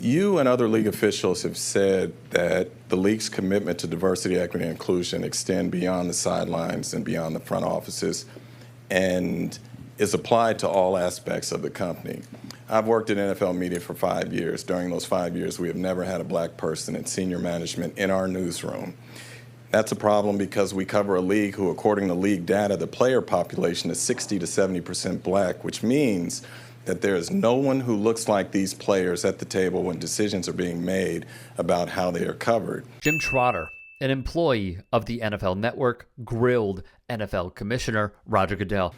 You and other league officials have said that the league's commitment to diversity, equity, and inclusion extend beyond the sidelines and beyond the front offices and is applied to all aspects of the company. I've worked in NFL media for 5 years. During those 5 years, we have never had a black person in senior management in our newsroom. That's a problem because we cover a league who, according to league data, the player population is 60 to 70% black, which means that there is no one who looks like these players at the table when decisions are being made about how they are covered. Jim Trotter, an employee of the NFL Network, grilled NFL Commissioner Roger Goodell.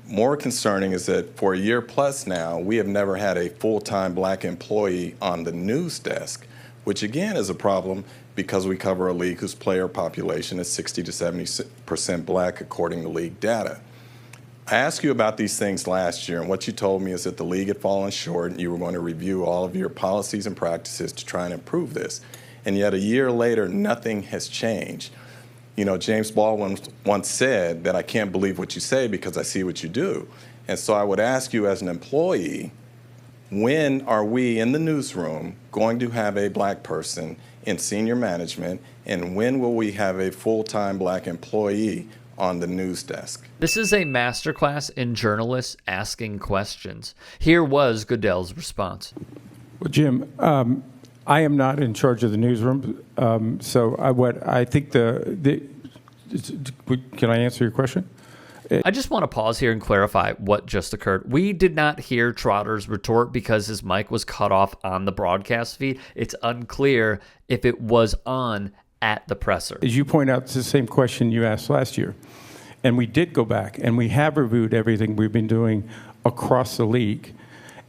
More concerning is that for a year plus now, we have never had a full-time black employee on the news desk, which again is a problem because we cover a league whose player population is 60 to 70% black according to league data. I asked you about these things last year, and what you told me is that the league had fallen short and you were going to review all of your policies and practices to try and improve this. And yet a year later, nothing has changed. You know, James Baldwin once said that I can't believe what you say because I see what you do. And so I would ask you as an employee, when are we in the newsroom going to have a black person in senior management, and when will we have a full-time black employee on the news desk? This is a masterclass in journalists asking questions. Here was Goodell's response. Well, Jim, I am not in charge of the newsroom, so I think can I answer your question? I just want to pause here and clarify what just occurred. We did not hear Trotter's retort because his mic was cut off on the broadcast feed. It's unclear if it was on at the presser. As you point out, it's the same question you asked last year. And we did go back, and we have reviewed everything we've been doing across the league.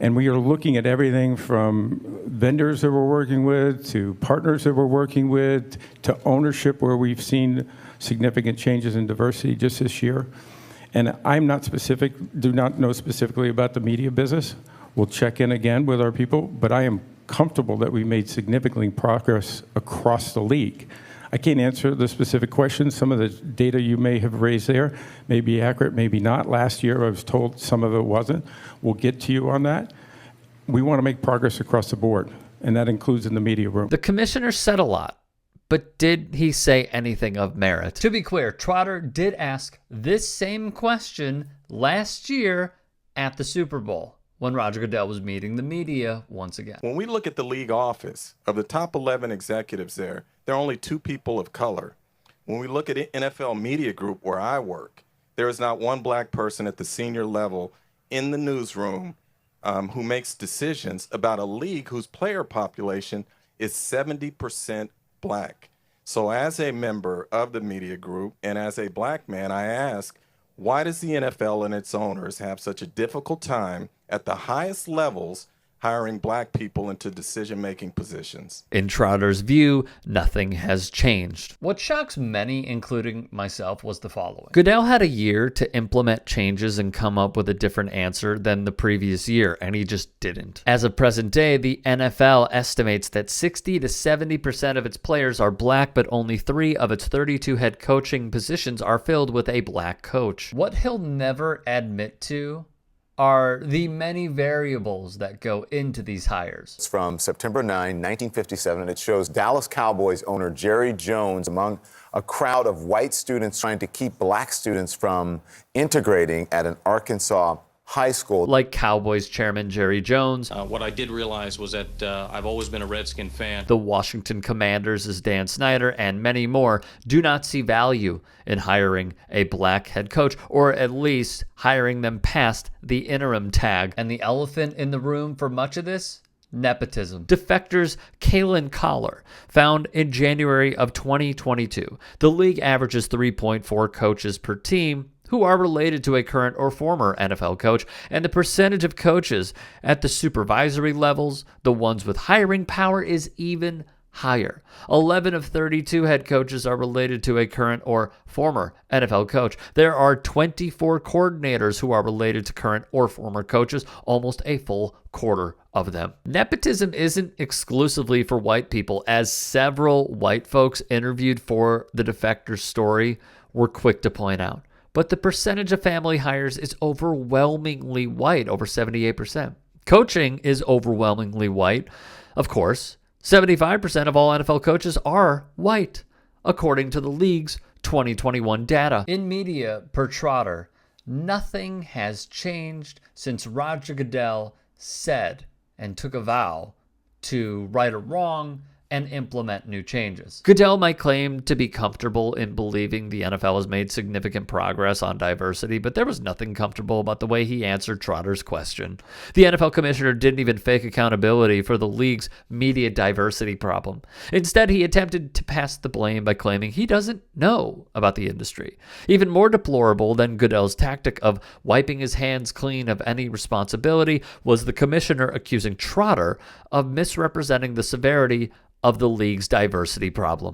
And we are looking at everything from vendors that we're working with, to partners that we're working with, to ownership where we've seen significant changes in diversity just this year. And I'm not specific, do not know specifically about the media business. We'll check in again with our people, but I am comfortable that we made significant progress across the league. I can't answer the specific questions. Some of the data you may have raised there may be accurate, maybe not. Last year I was told some of it wasn't. We'll get to you on that. We want to make progress across the board, and that includes in the media room. The commissioner said a lot, but did he say anything of merit? To be clear, Trotter did ask this same question last year at the Super Bowl when Roger Goodell was meeting the media once again. When we look at the league office, of the top 11 executives there are only 2 people of color. When we look at NFL Media Group, where I work, there is not one black person at the senior level in the newsroom who makes decisions about a league whose player population is 70% black. So as a member of the media group and as a black man, I ask, why does the NFL and its owners have such a difficult time at the highest levels hiring black people into decision-making positions? In Trotter's view, nothing has changed. What shocks many, including myself, was the following. Goodell had a year to implement changes and come up with a different answer than the previous year, and he just didn't. As of present day, the NFL estimates that 60 to 70% of its players are black, but only 3 of its 32 head coaching positions are filled with a black coach. What he'll never admit to are the many variables that go into these hires. It's from September 9, 1957, and it shows Dallas Cowboys owner Jerry Jones among a crowd of white students trying to keep black students from integrating at an Arkansas high school. Like Cowboys chairman Jerry Jones. What I did realize was that I've always been a Redskin fan. The Washington Commanders' Dan Snyder and many more do not see value in hiring a black head coach, or at least hiring them past the interim tag. And the elephant in the room for much of this? Nepotism. Defectors Kalen Collar found in January of 2022. The league averages 3.4 coaches per team who are related to a current or former NFL coach, and the percentage of coaches at the supervisory levels, the ones with hiring power, is even higher. 11 of 32 head coaches are related to a current or former NFL coach. There are 24 coordinators who are related to current or former coaches, almost a full quarter of them. Nepotism isn't exclusively for white people, as several white folks interviewed for the Defector story were quick to point out. But the percentage of family hires is overwhelmingly white, over 78%. Coaching is overwhelmingly white. Of course, 75% of all NFL coaches are white, according to the league's 2021 data. In media, per Trotter, nothing has changed since Roger Goodell said and took a vow to right a wrong and implement new changes. Goodell might claim to be comfortable in believing the NFL has made significant progress on diversity, but there was nothing comfortable about the way he answered Trotter's question. The NFL commissioner didn't even fake accountability for the league's media diversity problem. Instead, he attempted to pass the blame by claiming he doesn't know about the industry. Even more deplorable than Goodell's tactic of wiping his hands clean of any responsibility was the commissioner accusing Trotter of misrepresenting the severity of the league's diversity problem.